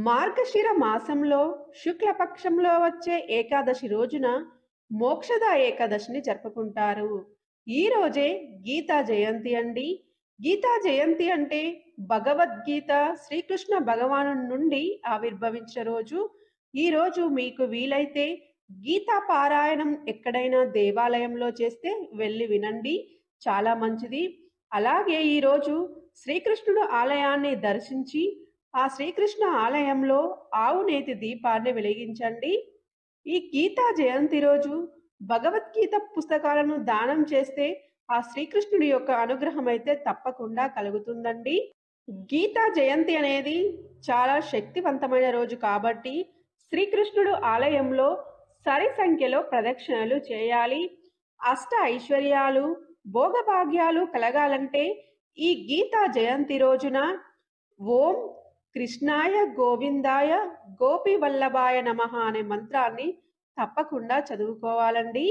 మార్గశిర మాసంలో శుక్లపక్షంలో వచ్చే ఏకాదశి రోజున మోక్షద ఏకాదశిని జరుపుకుంటారు. ఈ రోజే గీతా జయంతి అండి. గీతా జయంతి అంటే భగవద్గీత శ్రీకృష్ణ భగవాను నుండి ఆవిర్భవించిన రోజు. ఈ రోజు మీకు వీలైతే గీతా పారాయణం ఎక్కడైనా దేవాలయంలో చేస్తే వెళ్ళి వినండి. చాలా మంచిది. అలాగే ఈరోజు శ్రీకృష్ణుడు ఆలయాన్ని దర్శించి ఆ శ్రీకృష్ణ ఆలయంలో ఆవు నేతి దీపాన్ని వెలిగించండి. ఈ గీతా జయంతి రోజు భగవద్గీత పుస్తకాలను దానం చేస్తే ఆ శ్రీకృష్ణుడి యొక్క అనుగ్రహం అయితే తప్పకుండా కలుగుతుందండి. గీతా జయంతి అనేది చాలా శక్తివంతమైన రోజు కాబట్టి శ్రీకృష్ణుడు ఆలయంలో సరి సంఖ్యలో ప్రదక్షిణలు చేయాలి. అష్ట ఐశ్వర్యాలు భోగభాగ్యాలు కలగాలంటే ఈ గీతా జయంతి రోజున ఓం కృష్ణాయ గోవిందాయ గోపి వల్లభాయ నమః అనే మంత్రాన్ని తప్పకుండా చదువుకోవాలండి.